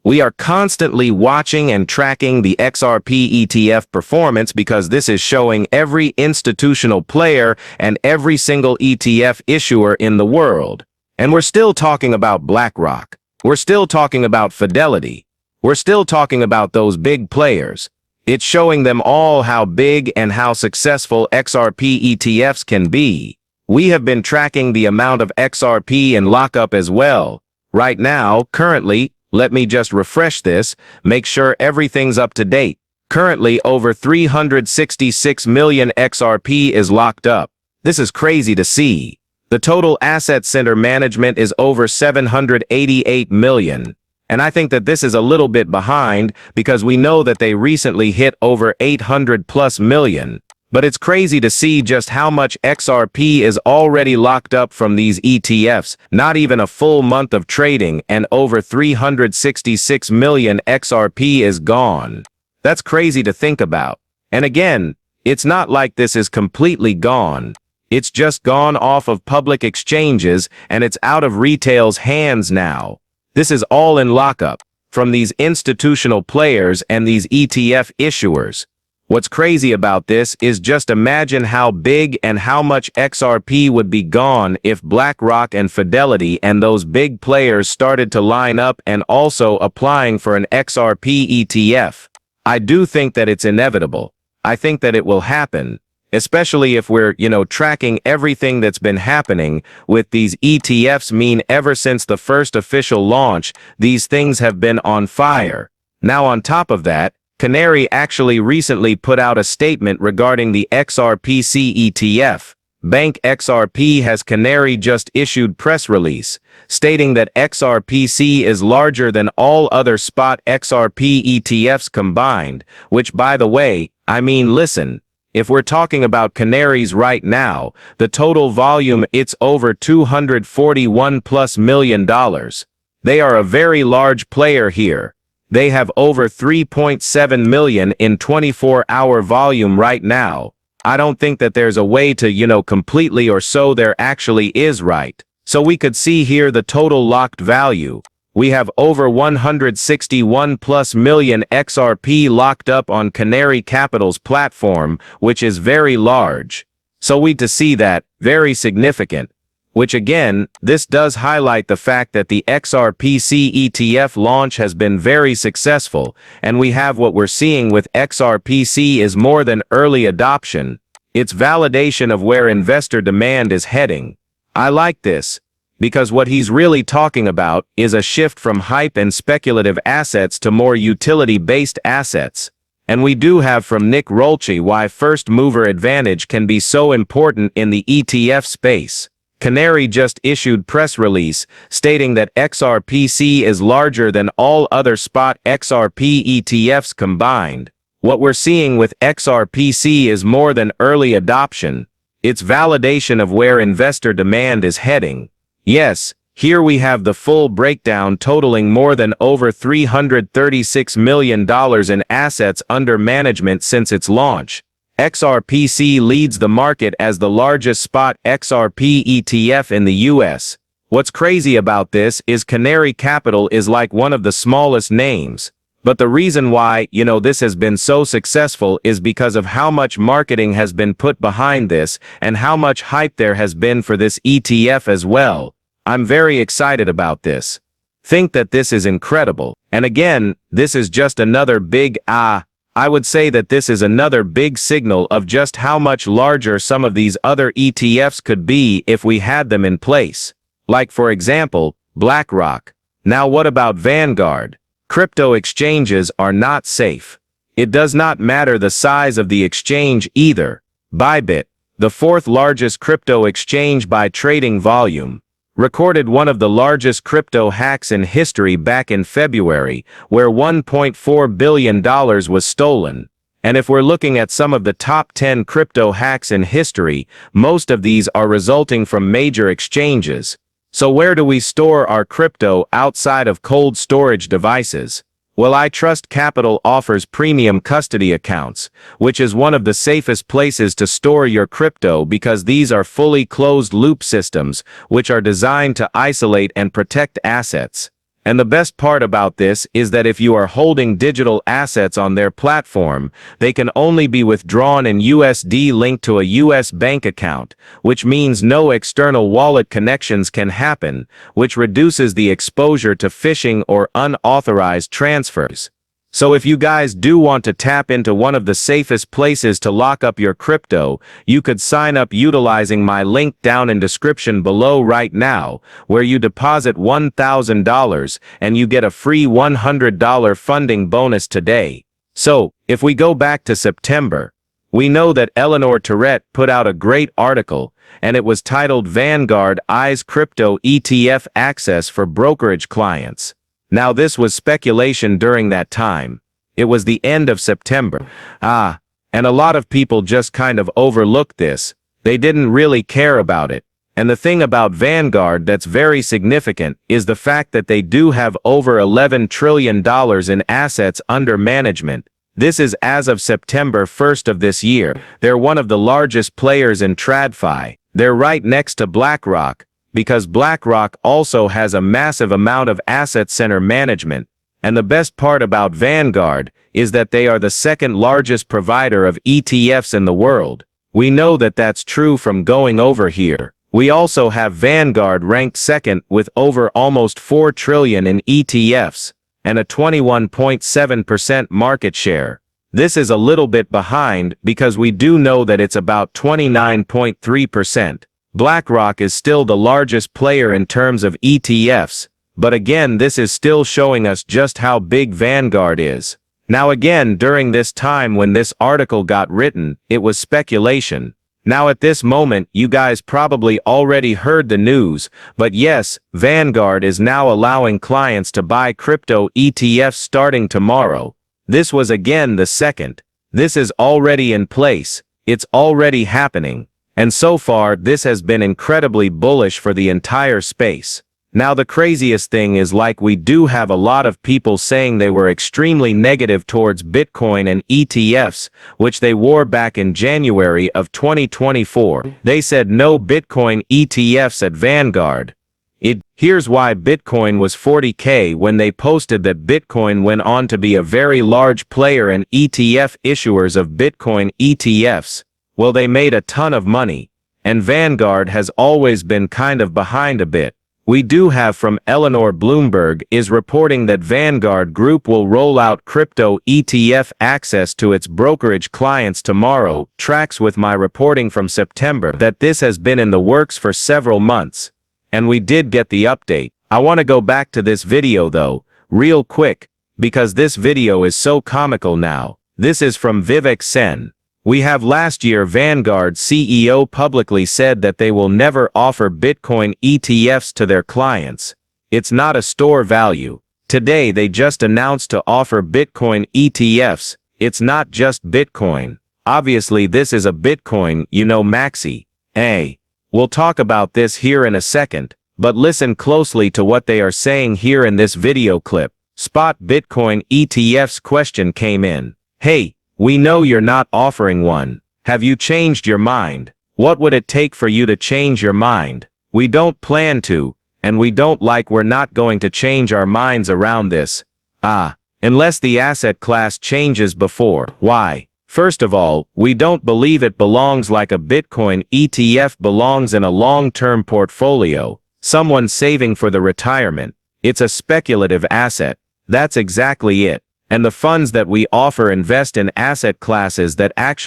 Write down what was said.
We are constantly watching and tracking the XRP ETF performance because this is showing every institutional player and every single ETF issuer in the world. And we're still talking about BlackRock. We're still talking about Fidelity. We're still talking about those big players. It's showing them all how big and how successful XRP ETFs can be. We have been tracking the amount of XRP in lockup as well. Right now, currently, let me just refresh this, make sure everything's up to date. Currently, over 366 million XRP is locked up. This is crazy to see. The total assets under management is over 788 million. And I think that this is a little bit behind because we know that they recently hit over 800+ million. But it's crazy to see just how much XRP is already locked up from these ETFs, not even a full month of trading, and over 366 million XRP is gone. That's crazy to think about. And again, it's not like this is completely gone. It's just gone off of public exchanges and it's out of retail's hands now. This is all in lockup from these institutional players and these ETF issuers. What's crazy about this is just imagine how big and how much XRP would be gone if BlackRock and Fidelity and those big players started to line up and also applying for an XRP ETF. I do think that it's inevitable. I think that it will happen, especially if we're, tracking everything that's been happening with these ETFs. Ever since the first official launch, these things have been on fire. Now on top of that, Canary actually recently put out a statement regarding the XRPC ETF. Bank XRP has Canary just issued press release, stating that XRPC is larger than all other spot XRP ETFs combined, which by the way, listen, if we're talking about Canaries right now, the total volume, it's over $241+ million. They are a very large player here. They have over 3.7 million in 24-hour volume right now. I don't think that there's a way to, completely, or so there actually is, right? So we could see here the total locked value. We have over 161+ million XRP locked up on Canary Capital's platform, which is very large. So we to see that, very significant. Which again, this does highlight the fact that the XRPC ETF launch has been very successful, and we have what we're seeing with XRPC is more than early adoption. It's validation of where investor demand is heading. I like this, because what he's really talking about is a shift from hype and speculative assets to more utility-based assets. And we do have from Nick Rolchi why first mover advantage can be so important in the ETF space. Canary just issued press release stating that XRPC is larger than all other spot XRP ETFs combined. What we're seeing with XRPC is more than early adoption. It's validation of where investor demand is heading. Yes, here we have the full breakdown totaling more than over $336 million in assets under management since its launch. XRPC leads the market as the largest spot XRP ETF in the US. What's crazy about this is Canary Capital is like one of the smallest names. But the reason why, this has been so successful is because of how much marketing has been put behind this and how much hype there has been for this ETF as well. I'm very excited about this. Think that this is incredible. And again, this is just another big I would say that this is another big signal of just how much larger some of these other ETFs could be if we had them in place. Like for example, BlackRock. Now what about Vanguard? Crypto exchanges are not safe. It does not matter the size of the exchange either. Bybit, the fourth largest crypto exchange by trading volume, recorded one of the largest crypto hacks in history back in February, where $1.4 billion was stolen. And if we're looking at some of the top 10 crypto hacks in history, most of these are resulting from major exchanges. So where do we store our crypto outside of cold storage devices? Well, iTrust Capital offers premium custody accounts, which is one of the safest places to store your crypto because these are fully closed-loop systems, which are designed to isolate and protect assets. And the best part about this is that if you are holding digital assets on their platform, they can only be withdrawn in USD linked to a US bank account, which means no external wallet connections can happen, which reduces the exposure to phishing or unauthorized transfers. So if you guys do want to tap into one of the safest places to lock up your crypto, you could sign up utilizing my link down in description below right now, where you deposit $1,000 and you get a free $100 funding bonus today. So, if we go back to September, we know that Eleanor Tourette put out a great article, and it was titled Vanguard Eyes Crypto ETF Access for Brokerage Clients. Now this was speculation during that time. It was the end of September. And a lot of people just kind of overlooked this. They didn't really care about it. And the thing about Vanguard that's very significant is the fact that they do have over $11 trillion in assets under management. This is as of September 1st of this year. They're one of the largest players in TradFi. They're right next to BlackRock, because BlackRock also has a massive amount of assets under management. And the best part about Vanguard is that they are the second largest provider of ETFs in the world. We know that that's true from going over here. We also have Vanguard ranked second with over almost $4 trillion in ETFs and a 21.7% market share. This is a little bit behind because we do know that it's about 29.3%. BlackRock is still the largest player in terms of ETFs, but again this is still showing us just how big Vanguard is. Now again, during this time when this article got written, it was speculation. Now at this moment, you guys probably already heard the news, but yes, Vanguard is now allowing clients to buy crypto ETFs starting tomorrow. This was again the second. This is already in place. It's already happening. And so far, this has been incredibly bullish for the entire space. Now the craziest thing is, like, we do have a lot of people saying they were extremely negative towards Bitcoin and ETFs, which they wore back in January of 2024. They said no Bitcoin ETFs at Vanguard. Here's why Bitcoin was 40K when they posted that Bitcoin went on to be a very large player in ETF issuers of Bitcoin ETFs. Well, they made a ton of money, and Vanguard has always been kind of behind a bit. We do have from Eleanor Bloomberg is reporting that Vanguard Group will roll out crypto ETF access to its brokerage clients tomorrow. Tracks with my reporting from September that this has been in the works for several months. And we did get the update. I want to go back to this video though, real quick, because this video is so comical now. This is from Vivek Sen. We have last year Vanguard CEO publicly said that they will never offer Bitcoin ETFs to their clients. It's not a store value. Today they just announced to offer Bitcoin ETFs. It's not just Bitcoin. Obviously this is a Bitcoin, you know, maxi. We'll talk about this here in a second, but listen closely to what they are saying here in this video clip. Spot Bitcoin ETFs question came in. Hey, we know you're not offering one. Have you changed your mind? What would it take for you to change your mind? We don't plan to, and we're not going to change our minds around this. Unless the asset class changes before. Why? First of all, we don't believe it belongs like a Bitcoin ETF belongs in a long-term portfolio, someone saving for the retirement. It's a speculative asset. That's exactly it. And the funds that we offer invest in asset classes that actually